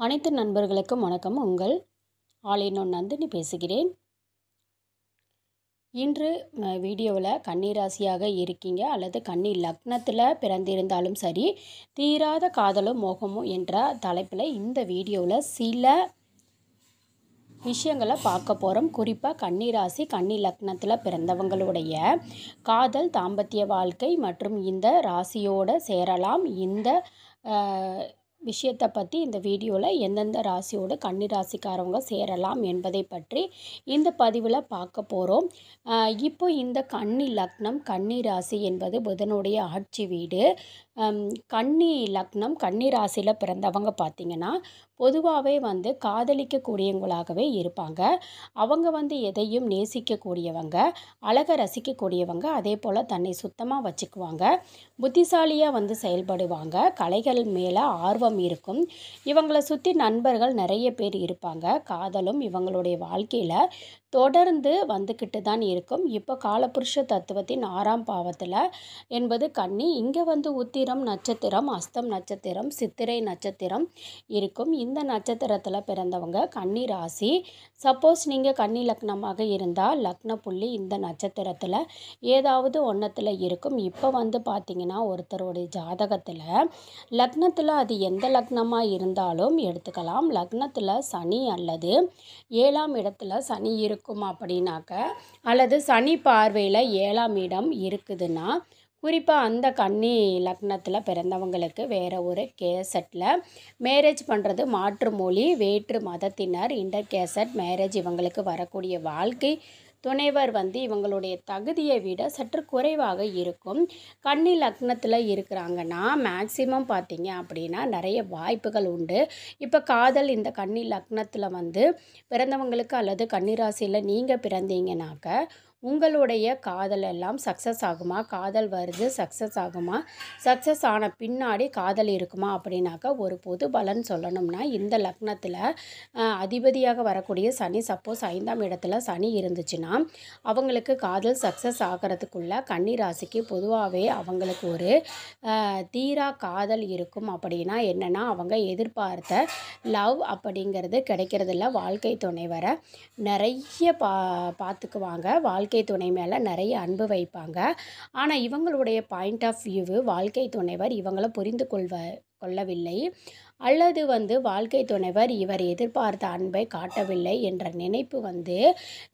அனைத்து நண்பர்களுக்கும் வணக்கம். உங்கள் ஆல் இன் ஒன் நந்தினி பேசுகிறேன். இன்று வீடியோவில் கன்னி ராசியாக இருக்கீங்க அல்லது கன்னி லக்னத்தில் பிறந்திருந்தாலும் சரி, தீராத காதலும் மோகமும் என்ற தலைப்பில் இந்த வீடியோவில் சில விஷயங்களை பார்க்க போகிறோம். குறிப்பாக கன்னி ராசி கன்னி லக்னத்தில் பிறந்தவங்களுடைய காதல், தாம்பத்திய வாழ்க்கை மற்றும் இந்த ராசியோடு சேரலாம் இந்த விஷயத்தை பற்றி இந்த வீடியோவில் எந்தெந்த ராசியோடு கன்னி ராசிக்காரவங்க சேரலாம் என்பதை பற்றி இந்த பதிவில் பார்க்க போகிறோம். இப்போ இந்த கன்னி லக்னம் கன்னி ராசி என்பது புதனுடைய ஆட்சி வீடு. கன்னி லக்னம் கன்னி ராசியில் பிறந்தவங்க பார்த்திங்கன்னா பொதுவாகவே காதலிக்கக்கூடியவங்களாகவே இருப்பாங்க. அவங்க எதையும் நேசிக்கக்கூடியவங்க, அழகை ரசிக்கக்கூடியவங்க, அதே போல் தன்னை சுத்தமாக வச்சுக்குவாங்க, புத்திசாலியாக செயல்படுவாங்க, கலைகள் மேலே ஆர்வம் இருக்கும். இவங்களை சுற்றி நண்பர்கள் நிறைய பேர் இருப்பாங்க. காதலும் இவங்களுடைய வாழ்க்கையில் தொடர்ந்து வந்துக்கிட்டு தான் இருக்கும். இப்போ காலபுருஷ தத்துவத்தின் 6ஆம் பாவத்தில் என்பது கன்னி. இங்கே உத்திரம் நட்சத்திரம், அஸ்தம் நட்சத்திரம், சித்திரை நட்சத்திரம் இருக்கும். இந்த நட்சத்திரத்தில் பிறந்தவங்க கன்னி ராசி. சப்போஸ் நீங்கள் கன்னி லக்னமாக இருந்தால் லக்ன புள்ளி இந்த நட்சத்திரத்தில் ஏதாவது ஒன்றத்தில் இருக்கும். இப்போ பார்த்திங்கன்னா ஒருத்தருடைய ஜாதகத்தில் லக்னத்தில் அது எந்த லக்னமாக இருந்தாலும் எடுத்துக்கலாம். லக்னத்தில் சனி அல்லது 7ஆம் இடத்துல சனி இருக்கும் அப்படின்னாக்க, அல்லது சனி பார்வையில் 7ஆம் இடம் இருக்குதுன்னா, குறிப்பாக அந்த கன்னி லக்னத்தில் பிறந்தவங்களுக்கு வேறு ஒரு கேசட்டில் மேரேஜ் பண்ணுறது, மாற்று மொழி, வேற்று மதத்தினர், இன்டர் கேசட் மேரேஜ் இவங்களுக்கு வரக்கூடிய வாழ்க்கை துணைவர் இவங்களுடைய தகுதியை விட சற்று குறைவாக இருக்கும். கன்னி லக்னத்தில் இருக்கிறாங்கன்னா மேக்சிமம் பார்த்திங்க அப்படின்னா நிறைய வாய்ப்புகள் உண்டு. இப்போ காதல் இந்த கன்னி லக்னத்தில் பிறந்தவங்களுக்கு அல்லது கன்னிராசியில் நீங்கள் பிறந்தீங்கன்னாக்க உங்களுடைய காதல் எல்லாம் சக்ஸஸ் ஆகுமா? காதல் வருது சக்ஸஸ் ஆகுமா? சக்ஸஸ் ஆன பின்னாடி காதல் இருக்குமா? அப்படின்னாக்கா ஒரு பொது பலன் சொல்லணும்னா, இந்த லக்னத்தில் அதிபதியாக வரக்கூடிய சனி சப்போஸ் 5ஆம் இடத்துல சனி இருந்துச்சுன்னா அவங்களுக்கு காதல் சக்ஸஸ் ஆகிறதுக்குள்ள கன்னி ராசிக்கு பொதுவாகவே அவங்களுக்கு ஒரு தீரா காதல் இருக்கும். அப்படின்னா என்னென்னா, அவங்க எதிர்பார்த்த லவ் அப்படிங்கிறது கிடைக்கிறதில்ல. வாழ்க்கை துணைவரை நிறைய பார்த்துக்குவாங்க. வாழ்க்கை துணை மேலே நிறைய அன்பு வைப்பாங்க. ஆனால் இவங்களுடைய பாயிண்ட் ஆஃப் வியூ வாழ்க்கை துணைவர் இவங்களை புரிந்து கொள்ளவில்லை, அல்லது வாழ்க்கை துணைவர் இவர் எதிர்பார்த்த அன்பை காட்டவில்லை என்ற நினைப்பு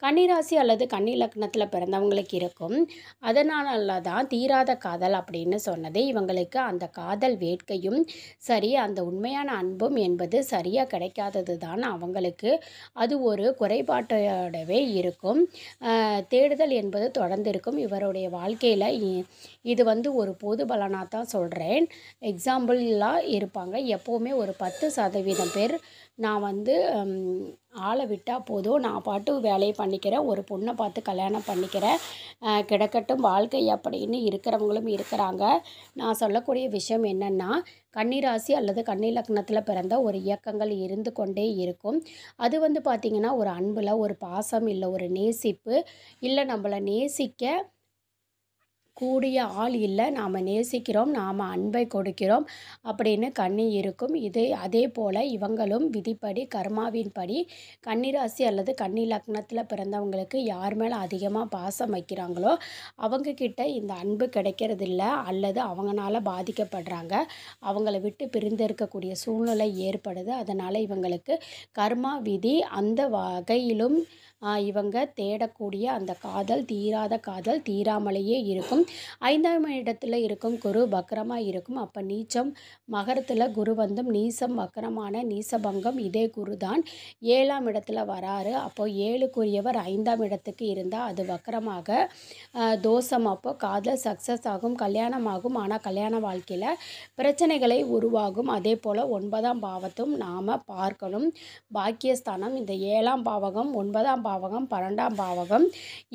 கன்னிராசி அல்லது கன்னி லக்னத்தில் பிறந்தவங்களுக்கு இருக்கும். அதனால தான் தீராத காதல் அப்படின்னு சொன்னது. இவங்களுக்கு அந்த காதல் வேட்கையும் சரி, அந்த உண்மையான அன்பும் என்பது சரியாக கிடைக்காதது தான் அவங்களுக்கு அது ஒரு குறைபாட்டோடவே இருக்கும். தேடுதல் என்பது தொடர்ந்து இருக்கும். இவருடைய வாழ்க்கையில் இது ஒரு பொது பலனாக தான் சொல்கிறேன். எக்ஸாம்பிளாக இருப்பாங்க. எப்போவுமே ஒரு 10% பேர் நான் ஆளை விட்டால் போதும், நான் பாட்டு வேலையை பண்ணிக்கிறேன், ஒரு பொண்ணை பார்த்து கல்யாணம் பண்ணிக்கிறேன், கிடக்கட்டும் வாழ்க்கை அப்படின்னு இருக்கிறவங்களும் இருக்கிறாங்க. நான் சொல்லக்கூடிய விஷயம் என்னென்னா, கன்னிராசி அல்லது கன்னி லக்னத்தில் பிறந்த ஒரு இயக்கங்கள் இருந்து கொண்டே இருக்கும். அது பார்த்திங்கன்னா ஒரு அன்பில் ஒரு பாசம், இல்லை ஒரு நேசிப்பு, இல்லை நம்மளை நேசிக்க கூடிய ஆள் இல்லை, நாம் நேசிக்கிறோம், நாம் அன்பை கொடுக்கிறோம் அப்படின்னு கன்னி இருக்கும். அதே போல் இவங்களும் விதிப்படி கர்மாவின்படி கன்னிராசி அல்லது கன்னி லக்னத்தில் பிறந்தவங்களுக்கு யார் மேலே அதிகமாக பாசம் வைக்கிறாங்களோ அவங்கக்கிட்ட இந்த அன்பு கிடைக்கிறதில்ல, அல்லது அவங்களால பாதிக்கப்படுறாங்க, அவங்கள விட்டு பிரிந்து இருக்கக்கூடிய சூழ்நிலை ஏற்படுது. அதனால் இவங்களுக்கு கர்மா விதி அந்த வகையிலும் இவங்க தேடக்கூடிய அந்த காதல் தீராத காதல் தீராமலேயே இருக்கும். 5ஆம் இடத்துல இருக்கும் குரு வக்கரமாக இருக்கும். அப்போ நீச்சம் மகரத்தில் குரு நீசம் வக்கரமான நீசபங்கம் இதே குரு தான் 7ஆம் இடத்துல வராரு. அப்போ 7க்குரியவர் 5ஆம் இடத்துக்கு இருந்தால் அது வக்கரமாக தோஷம். அப்போ காதல் சக்ஸஸ் ஆகும், கல்யாணம் ஆகும். ஆனால் கல்யாண வாழ்க்கையில் பிரச்சனைகளை உருவாகும். அதே போல் 9ஆம் பாவத்தும் நாம் பார்க்கணும். பாக்கியஸ்தானம் இந்த 7ஆம் பாவகம், 9ஆம் பாவகம், 12ஆம் பாவகம்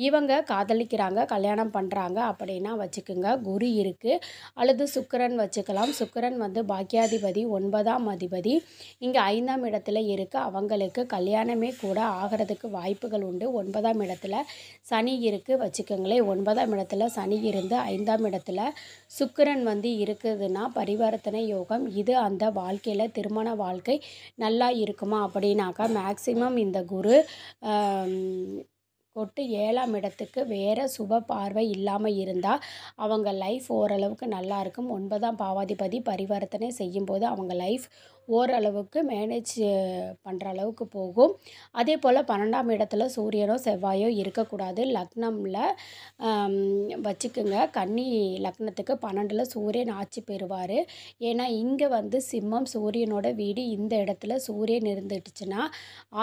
இவங்க காதலிக்கிறாங்க, கல்யாணம் பண்ணுறாங்க அப்படின்னா பார்த்தீங்கன்னா வச்சுக்கோங்க, குரு இருக்குது அல்லது சுக்கிரன் வச்சுக்கலாம். சுக்கிரன் வந்து பாக்கியாதிபதி, 9ஆம் அதிபதி. இங்கே 5ஆம் இடத்துல இருக்குது. அவங்களுக்கு கல்யாணமே கூட ஆகிறதுக்கு வாய்ப்புகள் உண்டு. 9ஆம் இடத்துல சனி இருக்குது வச்சுக்கோங்களேன். 9ஆம் இடத்துல சனி இருந்து 5ஆம் இடத்துல சுக்கிரன் வந்து இருக்குதுன்னா பரிவர்த்தனை யோகம். இது அந்த வாழ்க்கையில் திருமண வாழ்க்கை நல்லா இருக்குமா அப்படின்னாக்கா மேக்சிமம் இந்த குரு கொட்டு 7ஆம் இடத்துக்கு வேறு சுப பார்வை இல்லாமல் இருந்தால் அவங்க லைஃப் ஓரளவுக்கு நல்லாயிருக்கும். 9ஆம் பாவாதிபதி பரிவர்த்தனை செய்யும்போது அவங்க லைஃப் ஓரளவுக்கு மேனேஜ் பண்ணுற அளவுக்கு போகும். அதே போல் 12ஆம் இடத்துல சூரியனோ செவ்வாயோ இருக்கக்கூடாது. லக்னமில் வச்சுக்குங்க. கன்னி லக்னத்துக்கு 12ல் சூரியன் ஆட்சி பெறுவார். ஏன்னா இங்கே வந்து சிம்மம் சூரியனோட வீடு. இந்த இடத்துல சூரியன் இருந்துட்டுச்சுன்னா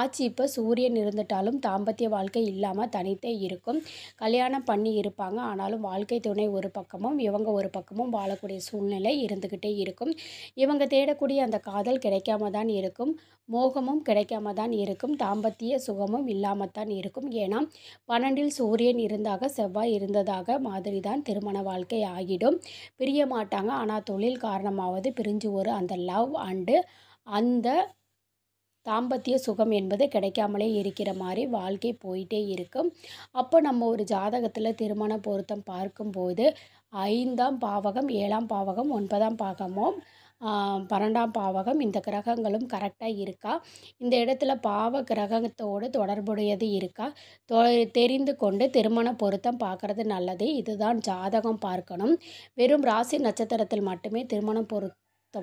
ஆட்சி இப்போ சூரியன் இருந்துட்டாலும் தாம்பத்திய வாழ்க்கை இல்லாமல் தனித்தே இருக்கும். கல்யாணம் பண்ணி இருப்பாங்க. ஆனாலும் வாழ்க்கை துணை ஒரு பக்கமும் இவங்க ஒரு பக்கமும் வாழக்கூடிய சூழ்நிலை இருந்துக்கிட்டே இருக்கும். இவங்க தேடக்கூடிய அந்த காதல் கிடைக்காம தான் இருக்கும். மோகமும் கிடைக்காம தான் இருக்கும். தாம்பத்திய சுகமும் இல்லாமல் தான் இருக்கும். ஏன்னா 12ல் சூரியன் இருந்தாக செவ்வாய் இருந்ததாக மாதிரி தான் திருமண வாழ்க்கை ஆகிடும். பிரிய மாட்டாங்க. ஆனால் தொழில் காரணமாவது பிரிஞ்சு அந்த லவ் அண்டு அந்த தாம்பத்திய சுகம் என்பது கிடைக்காமலே இருக்கிற மாதிரி வாழ்க்கை போயிட்டே இருக்கும். அப்போ நம்ம ஒரு ஜாதகத்தில் திருமண பொருத்தம் பார்க்கும்போது 5ஆம் பாவகம், 7ஆம் பாவகம், 9ஆம் பாவகமும் 12ஆம் பாவகம் இந்த கிரகங்களும் கரெக்டாக இருக்கா, இந்த இடத்துல பாவ கிரகத்தோடு தொடர்புடையது இருக்கா தெரிந்து கொண்டு திருமண பொருத்தம் பார்க்குறது நல்லது. இதுதான் ஜாதகம் பார்க்கணும். வெறும் ராசி நட்சத்திரத்தில் மட்டுமே திருமண பொருத்தம்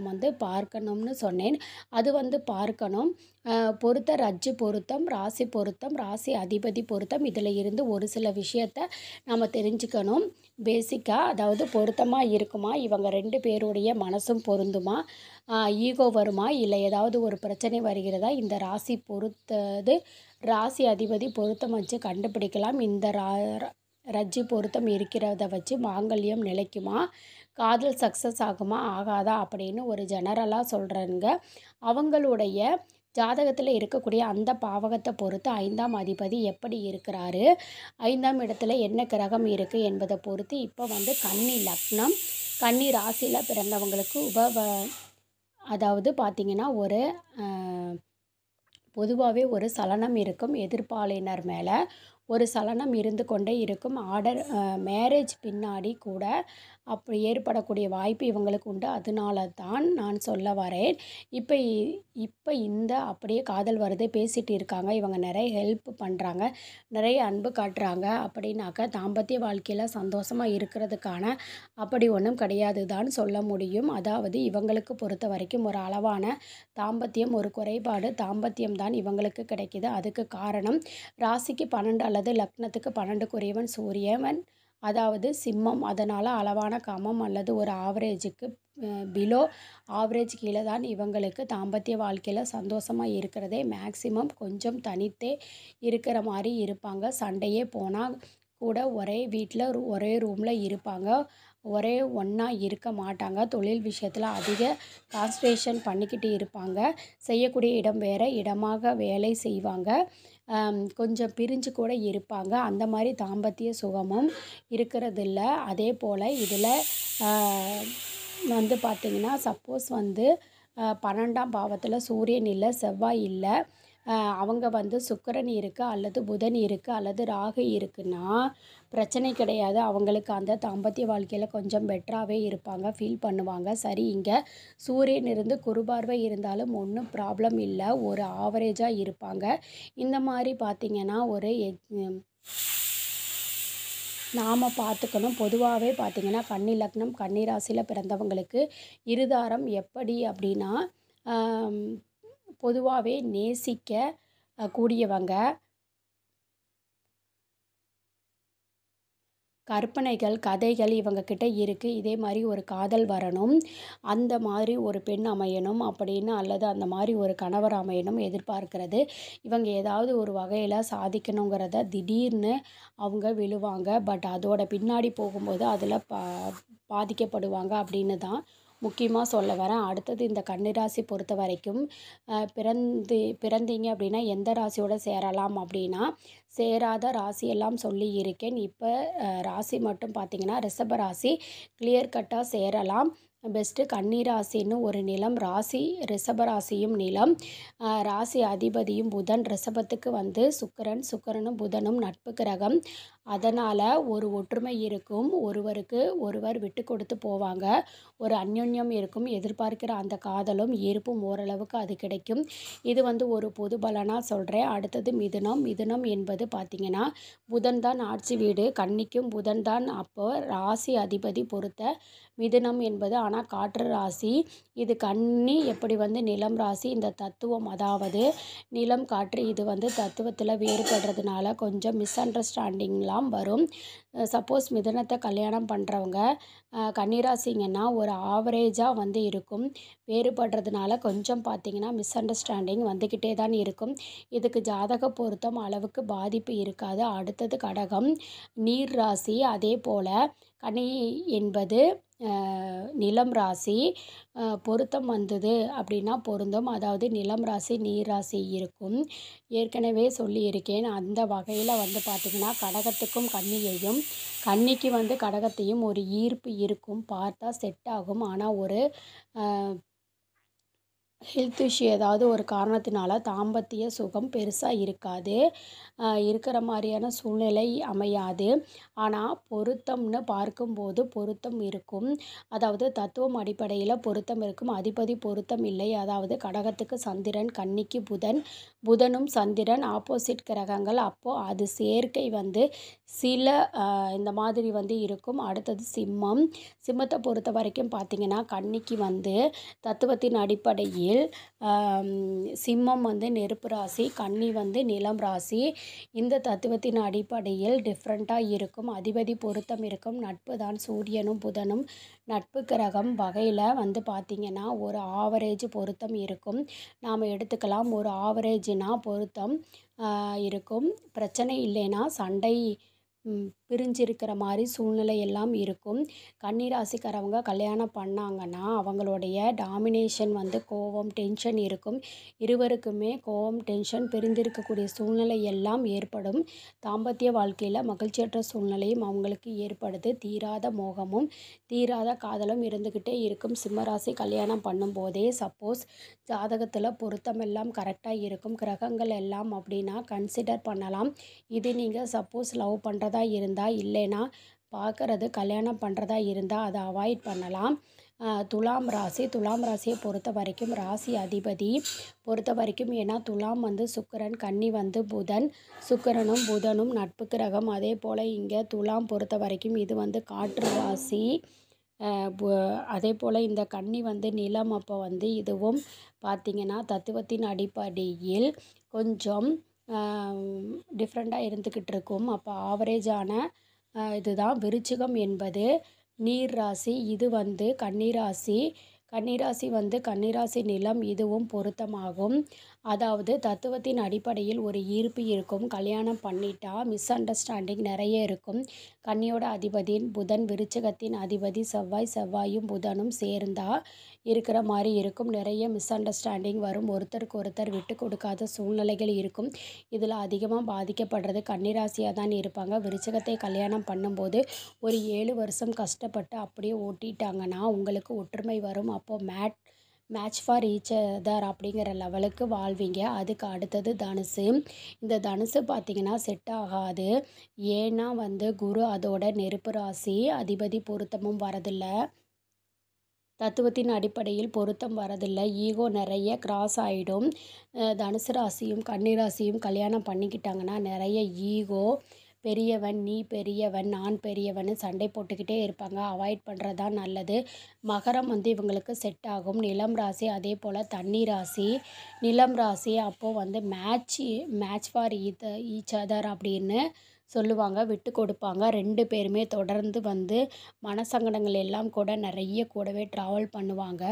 வந்து பார்க்கணும்னு சொன்னேன். அது வந்து பார்க்கணும். பொருத்த ரஜ்ஜு பொருத்தம், ராசி பொருத்தம், ராசி அதிபதி பொருத்தம், இதில் இருந்து ஒரு சில விஷயத்தை நம்ம தெரிஞ்சுக்கணும். பேசிக்காக அதாவது பொருத்தமாக இருக்குமா, இவங்க 2 பேருடைய மனசும் பொருந்துமா, ஈகோ வருமா, இல்லை ஏதாவது ஒரு பிரச்சனை வருகிறதா, இந்த ராசி பொறுத்தது ராசி அதிபதி பொருத்தம் வச்சு கண்டுபிடிக்கலாம். இந்த ரஜ்ஜு பொருத்தம் இருக்கிறத வச்சு மாங்கல்யம் நிலைக்குமா, காதல் சக்ஸஸ் ஆகுமா ஆகாதா அப்படின்னு ஒரு ஜெனரலாக சொல்கிறேங்க. அவங்களுடைய ஜாதகத்தில் இருக்கக்கூடிய அந்த பாவகத்தை பொறுத்து 5ஆம் அதிபதி எப்படி இருக்கிறாரு, 5ஆம் இடத்துல என்ன கிரகம் இருக்குது என்பதை பொறுத்து இப்போ வந்து கன்னி லக்னம், கன்னி ராசியில் பிறந்தவங்களுக்கு அதாவது பார்த்திங்கன்னா ஒரு பொதுவாகவே ஒரு சலனம் இருக்கும். எதிர்ப்பாளினர் மேலே ஒரு சலனம் இருந்து கொண்டே இருக்கும். மேரேஜ் பின்னாடி கூட அப்படி ஏற்படக்கூடிய வாய்ப்பு இவங்களுக்கு உண்டு. அதனால தான் நான் சொல்ல வரேன். இப்போ இந்த அப்படியே காதல் வருது பேசிகிட்டு இருக்காங்க, இவங்க நிறைய ஹெல்ப் பண்ணுறாங்க, நிறைய அன்பு காட்டுறாங்க அப்படின்னாக்கா தாம்பத்திய வாழ்க்கையில் சந்தோஷமாக இருக்கிறதுக்கான அப்படி ஒன்றும் கிடையாது தான் சொல்ல முடியும். அதாவது இவங்களுக்கு பொறுத்த வரைக்கும் ஒரு அளவான தாம்பத்தியம், ஒரு குறைபாடு தாம்பத்தியம் தான் இவங்களுக்கு கிடைக்கிது. அதுக்கு காரணம் ராசிக்கு 12 அல்லது லக்னத்துக்கு 12க்குரியவன் சூரியன், அதாவது சிம்மம். அதனால் அளவான காமம் அல்லது ஒரு ஆவரேஜுக்கு பிலோ ஆவரேஜ் கீழே தான் இவங்களுக்கு தாம்பத்திய வாழ்க்கையில் சந்தோஷமாக இருக்கிறதே. மேக்சிமம் கொஞ்சம் தனித்தே இருக்கிற மாதிரி இருப்பாங்க. சண்டையே போனால் கூட ஒரே வீட்டில் ஒரே ரூமில் இருப்பாங்க, ஒரே ஒன்றா இருக்க மாட்டாங்க. தொழில் விஷயத்தில் அதிக கான்சன்ட்ரேஷன் பண்ணிக்கிட்டு இருப்பாங்க. செய்யக்கூடிய இடம் வேறு இடமாக வேலை செய்வாங்க. கொஞ்சம் பிரிஞ்சு கூட இருப்பாங்க. அந்த மாதிரி தாம்பத்திய சுகமும் இருக்கிறதில்ல. அதே போல் இதில் வந்து பார்த்திங்கன்னா சப்போஸ் வந்து 12ஆம் பாவத்தில் சூரியன் இல்லை, செவ்வாய் இல்லை, அவங்க வந்து சுக்கிரன் இருக்குது அல்லது புதன் இருக்குது அல்லது ராகு இருக்குன்னா பிரச்சனை கிடையாது. அவங்களுக்கு அந்த தாம்பத்திய வாழ்க்கையில் கொஞ்சம் பெட்டராகவே இருப்பாங்க, ஃபீல் பண்ணுவாங்க. சரி, இங்கே சூரியன் இருந்து குருபார்வை இருந்தாலும் ஒன்றும் ப்ராப்ளம் இல்லை, ஒரு ஆவரேஜாக இருப்பாங்க. இந்த மாதிரி பார்த்திங்கன்னா ஒரு நாம் பார்த்துக்கணும். பொதுவாகவே பார்த்திங்கன்னா கன்னி லக்னம், கன்னி ராசியில் பிறந்தவங்களுக்கு இருதாரம் எப்படி அப்படின்னா பொதுவாகவே நேசிக்க கூடியவங்க, கற்பனைகள், கதைகள் இவங்கக்கிட்ட இருக்குது. இதே மாதிரி ஒரு காதல் வரணும், அந்த மாதிரி ஒரு பெண் அமையணும் அப்படின்னு, அல்லது அந்த மாதிரி ஒரு கணவர் அமையணும் எதிர்பார்க்கிறது. இவங்க ஏதாவது ஒரு வகையில் சாதிக்கணுங்கிறத திடீர்னு அவங்க விழுவாங்க. பட் அதோட பின்னாடி போகும்போது அதில் பாதிக்கப்படுவாங்க அப்படின்னு தான் முக்கியமாக சொல்ல வரேன். அடுத்தது இந்த கன்னிராசி பொறுத்த வரைக்கும் பிறந்தீங்க அப்படின்னா எந்த ராசியோட சேரலாம் அப்படின்னா, சேராத ராசியெல்லாம் சொல்லி இருக்கேன். இப்போ ராசி மட்டும் பார்த்தீங்கன்னா ரிஷப ராசி கிளியர் கட்டாக சேரலாம். பெஸ்ட்டு கன்னிராசின்னு ஒரு நிலம், ராசி ரிஷபராசியும் நிலம், ராசி அதிபதியும் புதன், ரிஷபத்துக்கு வந்து சுக்கிரனும் புதனும் நட்பு கிரகம். அதனால் ஒரு ஒற்றுமை இருக்கும், ஒருவருக்கு ஒருவர் விட்டு கொடுத்து போவாங்க, ஒரு அந்யோன்யம் இருக்கும், எதிர்பார்க்கிற அந்த காதலும் ஈர்ப்பும் ஓரளவுக்கு அது கிடைக்கும். இது வந்து ஒரு பொது பலனாக சொல்கிறேன். அடுத்தது மிதுனம் என்பது பார்த்திங்கன்னா புதன் தான் ஆட்சி வீடு, கன்னிக்கும் புதன் தான். அப்போ ராசி அதிபதி பொறுத்த மிதுனம் என்பது ஆனால் காற்று ராசி. இது கன்னி எப்படி வந்து நிலம் ராசி, இந்த தத்துவம் அதாவது நிலம் காற்று இது வந்து தத்துவத்தில் வேறுபடுறதுனால கொஞ்சம் மிஸ் அண்டர்ஸ்டாண்டிங்லாம் வரும். சப்போஸ் மிதுனத்தை கல்யாணம் பண்ணுறவங்க கன்னிராசிங்கன்னா ஒரு ஆவரேஜாக வந்து இருக்கும். வேறுபடுறதுனால கொஞ்சம் பார்த்திங்கன்னா மிஸ் அண்டர்ஸ்டாண்டிங் வந்துக்கிட்டே தான் இருக்கும். இதுக்கு ஜாதக பொருத்தம் அளவுக்கு பாதிப்பு இருக்காது. அடுத்தது கடகம் நீர் ராசி. அதே போல் கனி என்பது நிலம் ராசி. பொருத்தம் வந்தது அப்படின்னா பொருந்தும், அதாவது நிலம் ராசி நீர் ராசி இருக்கும். ஏற்கனவே சொல்லியிருக்கேன். அந்த வகையில் வந்து பார்த்திங்கன்னா கடகத்துக்கும் கன்னியையும், கன்னிக்கு வந்து கடகத்தையும் ஒரு ஈர்ப்பு இருக்கும், பார்த்தா செட் ஆகும். ஆனால் ஒரு ஹெல்த் இஷ்யூ ஏதாவது ஒரு காரணத்தினால தாம்பத்திய சுகம் பெருசாக இருக்காது, இருக்கிற மாதிரியான சூழ்நிலை அமையாது. ஆனால் பொருத்தம்னு பார்க்கும்போது பொருத்தம் இருக்கும், அதாவது தத்துவம் அடிப்படையில் பொருத்தம் இருக்கும். அதிபதி பொருத்தம் இல்லை, அதாவது கடகத்துக்கு சந்திரன், கன்னிக்கு புதன், புதனும் சந்திரன் ஆப்போசிட் கிரகங்கள். அப்போது அது சேர்க்கை வந்து சில இந்த மாதிரி வந்து இருக்கும். அடுத்தது சிம்மத்தை பொறுத்த வரைக்கும் பார்த்திங்கன்னா கன்னிக்கு வந்து தத்துவத்தின் அடிப்படையில் சிம்மம் வந்து நெருப்பு ராசி, கன்னி வந்து நிலம் ராசி. இந்த தத்துவத்தின் அடிப்படையில் டிஃப்ரெண்ட்டாக இருக்கும். அதிபதி பொருத்தம் இருக்கும். நட்பு தான், சூரியனும் புதனும் நட்பு கிரகம் வகையில் வந்து பார்த்திங்கன்னா ஒரு ஆவரேஜ் பொருத்தம் இருக்கும். நாம் எடுத்துக்கலாம், ஒரு ஆவரேஜ்னா பொருத்தம் இருக்கும். பிரச்சனை இல்லைன்னா சண்டை பிரிஞ்சிருக்கிற மாதிரி சூழ்நிலை எல்லாம் இருக்கும். கன்னிராசிக்காரவங்க கல்யாணம் பண்ணாங்கன்னா அவங்களுடைய டாமினேஷன் வந்து கோபம், டென்ஷன் இருக்கும். இருவருக்குமே கோபம், டென்ஷன், பிரிந்திருக்கக்கூடிய சூழ்நிலை எல்லாம் ஏற்படும். தாம்பத்திய வாழ்க்கையில் மகிழ்ச்சியற்ற சூழ்நிலையும் அவங்களுக்கு ஏற்படுது. தீராத மோகமும் தீராத காதலும் இருந்துக்கிட்டே இருக்கும். சிம்மராசி கல்யாணம் பண்ணும்போதே சப்போஸ் ஜாதகத்தில் பொருத்தமெல்லாம் கரெக்டாக இருக்கும், கிரகங்கள் எல்லாம் அப்படின்னா கன்சிடர் பண்ணலாம். இது நீங்கள் சப்போஸ் லவ் பண்ணுறதா இருந்தால், இல்லைன்னா பார்க்குறது கல்யாணம் பண்ணுறதா இருந்தால் அதை அவாய்ட் பண்ணலாம். துலாம் ராசியை பொறுத்த வரைக்கும் ராசி அதிபதி பொறுத்த வரைக்கும், ஏன்னா துலாம் வந்து சுக்கிரன், கன்னி வந்து புதன், சுக்கிரனும் புதனும் நட்பு கிரகம். அதே போல் இங்கே துலாம் பொறுத்த வரைக்கும் இது வந்து காற்று ராசி. அதே போல் இந்த கன்னி வந்து நிலம். அப்போ வந்து இதுவும் பார்த்திங்கன்னா தத்துவத்தின் அடிப்படையில் கொஞ்சம் டிஃப்ரெண்ட்டாக இருந்துக்கிட்டு இருக்கும். அப்போ ஆவரேஜான இதுதான். விருச்சிகம் என்பது நீர் ராசி. இது வந்து கன்னிராசி வந்து கன்னிராசி நிலம். இதுவும் பொருத்தமாகும். அதாவது தத்துவத்தின் அடிப்படையில் ஒரு ஈர்ப்பு இருக்கும். கல்யாணம் பண்ணிட்டா மிஸ் அண்டர்ஸ்டாண்டிங் நிறைய இருக்கும். கன்னியோட அதிபதி புதன், விருச்சிகத்தின் அதிபதி செவ்வாயும் புதனும் சேர்ந்தா இருக்கிற மாதிரி இருக்கும். நிறைய மிஸ் அண்டர்ஸ்டாண்டிங் வரும். ஒருத்தருக்கு ஒருத்தர் விட்டு கொடுக்காத சூழ்நிலைகள் இருக்கும். இதில் அதிகமாக பாதிக்கப்படுறது கன்னிராசியாக தான் இருப்பாங்க. விருச்சிகத்தை கல்யாணம் பண்ணும்போது ஒரு 7 வருஷம் கஷ்டப்பட்டு அப்படியே ஓட்டிட்டாங்கன்னா உங்களுக்கு ஒற்றுமை வரும். அப்போது மேட்ச் ஃபார் ஈச் அதர் அப்படிங்கிற லெவலுக்கு வாழ்வீங்க. அதுக்கு அடுத்தது தனுசு. இந்த தனுசு பார்த்திங்கன்னா செட் ஆகாது. ஏன்னா வந்து குரு அதோட நெருப்பு ராசி, அதிபதி பொருத்தமும் வரதில்லை, தத்துவத்தின் அடிப்படையில் பொருத்தம் வரதில்லை. ஈகோ நிறைய கிராஸ் ஆகிடும். தனுசு ராசியும் கன்னிராசியும் கல்யாணம் பண்ணிக்கிட்டாங்கன்னா நிறைய ஈகோ, பெரியவன், நீ பெரியவன், நான் பெரியவன் சண்டை போட்டுக்கிட்டே இருப்பாங்க. அவாய்ட் பண்ணுறது தான் நல்லது. மகரம் வந்து இவங்களுக்கு செட் ஆகும். நிலம் ராசி அதே போல் தண்ணி ராசி. நிலம் ராசி அப்போது வந்து மேட்ச் ஃபார் ஈச் அதர் அப்படின்னு சொல்லுவாங்க. விட்டு கொடுப்பாங்க. 2 பேருமே தொடர்ந்து வந்து மனசங்கடங்கள் எல்லாம் கூட நிறைய கூடவே ட்ராவல் பண்ணுவாங்க.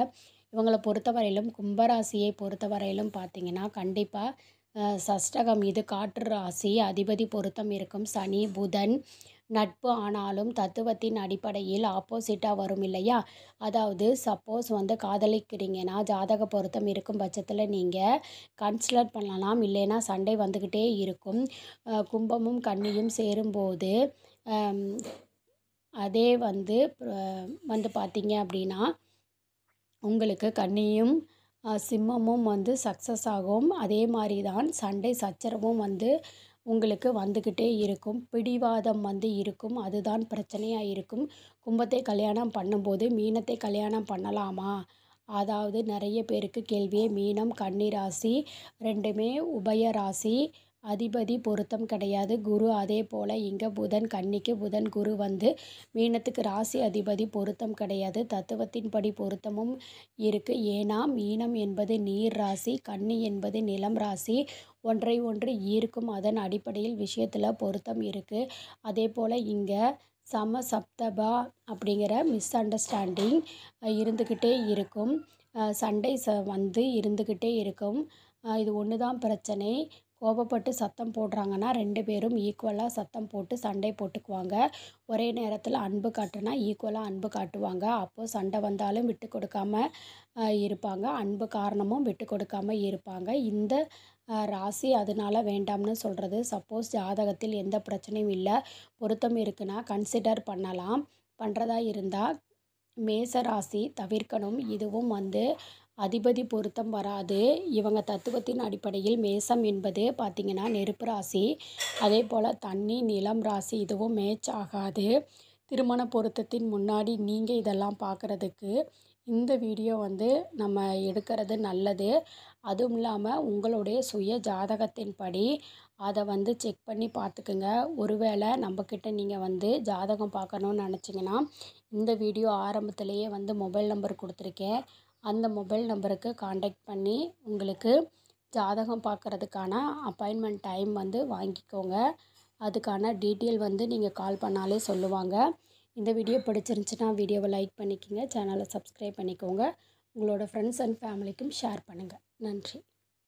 இவங்களை பொறுத்தவரையிலும் கும்பராசியை பொறுத்தவரையிலும் பார்த்திங்கன்னா கண்டிப்பாக சஷ்டகம் இது காற்று ராசி. அதிபதி பொருத்தம் இருக்கும். சனி, புதன், நட்பு ஆனாலும் தத்துவத்தின் அடிப்படையில் ஆப்போசிட்டாக வரும் இல்லையா? அதாவது சப்போஸ் வந்து காதலிக்கிறீங்கன்னா ஜாதக பொருத்தம் இருக்கும் பட்சத்தில் நீங்கள் கன்சிடர் பண்ணலாம். இல்லைன்னா சண்டை வந்துக்கிட்டே இருக்கும். கும்பமும் கன்னியும் சேரும்போது அதே வந்து வந்து பார்த்தீங்க அப்படின்னா உங்களுக்கு கன்னியும் சிம்மமும் வந்து சக்ஸஸ் ஆகும். அதே மாதிரி தான் சண்டை சச்சரவும் வந்து உங்களுக்கு வந்துக்கிட்டே இருக்கும். பிடிவாதம் வந்து இருக்கும். அதுதான் பிரச்சனையாக இருக்கும். கும்பத்தை கல்யாணம் பண்ணும்போது மீனத்தை கல்யாணம் பண்ணலாமா? அதாவது நிறைய பேருக்கு கேள்வியே மீனம் கன்னி ராசி 2மே உபய ராசி. அதிபதி பொருத்தம் கிடையாது. குரு அதே போல் இங்கே புதன் கன்னிக்கு புதன் குரு வந்து மீனத்துக்கு ராசி அதிபதி பொருத்தம் கிடையாது. தத்துவத்தின்படி பொருத்தமும் இருக்குது. ஏன்னா மீனம் என்பது நீர் ராசி, கன்னி என்பது நிலம் ராசி. ஒன்றை ஒன்று ஈர்க்கும். அதன் அடிப்படையில் விஷயத்தில் பொருத்தம் இருக்குது. அதே போல் இங்கே சமசப்தபா அப்படிங்கிற மிஸ் அண்டர்ஸ்டாண்டிங் இருந்துக்கிட்டே இருக்கும். சண்டை வந்து இருந்துக்கிட்டே இருக்கும். இது ஒன்று தான் பிரச்சனை. கோபப்பட்டு சத்தம் போடுறாங்கன்னா 2 பேரும் ஈக்குவலாக சத்தம் போட்டு சண்டை போட்டுக்குவாங்க. ஒரே நேரத்தில் அன்பு காட்டுனா ஈக்குவலாக அன்பு காட்டுவாங்க. அப்போது சண்டை வந்தாலும் விட்டு கொடுக்காம இருப்பாங்க. அன்பு காரணமும் விட்டு கொடுக்காம இருப்பாங்க. இந்த ராசி அதனால வேண்டாம்னு சொல்கிறது. சப்போஸ் ஜாதகத்தில் எந்த பிரச்சனையும் இல்லை, பொருத்தம் இருக்குன்னா கன்சிடர் பண்ணலாம். பண்ணுறதா இருந்தால் மேச ராசி தவிர்க்கணும். இதுவும் வந்து அதிபதி பொருத்தம் வராது. இவங்க தத்துவத்தின் அடிப்படையில் மேசம் என்பது பார்த்திங்கன்னா நெருப்பு ராசி. அதே போல் தண்ணி நிலம் ராசி. இதுவும் மேட்ச் ஆகாது. திருமண பொருத்தத்தின் முன்னாடி நீங்கள் இதெல்லாம் பார்க்குறதுக்கு இந்த வீடியோ வந்து நம்ம எடுக்கிறது நல்லது. அதுவும் இல்லாமல் உங்களுடைய சுய ஜாதகத்தின்படி அதை வந்து செக் பண்ணி பார்த்துக்குங்க. ஒருவேளை நம்மக்கிட்ட நீங்கள் வந்து ஜாதகம் பார்க்கணுன்னு நினச்சிங்கன்னா இந்த வீடியோ ஆரம்பத்திலேயே வந்து மொபைல் நம்பர் கொடுத்துருக்கேன். அந்த மொபைல் நம்பருக்கு காண்டாக்ட் பண்ணி உங்களுக்கு ஜாதகம் பார்க்குறதுக்கான அப்பாயின்மெண்ட் டைம் வந்து வாங்கிக்கோங்க. அதுக்கான டீட்டெயில் வந்து நீங்கள் கால் பண்ணாலே சொல்லுவாங்க. இந்த வீடியோ பிடிச்சிருந்துச்சுன்னா வீடியோவை லைக் பண்ணிக்கோங்க. சேனலை சப்ஸ்கிரைப் பண்ணிக்கோங்க. உங்களோட ஃப்ரெண்ட்ஸ் அண்ட் ஃபேமிலிக்கும் ஷேர் பண்ணுங்கள். நன்றி.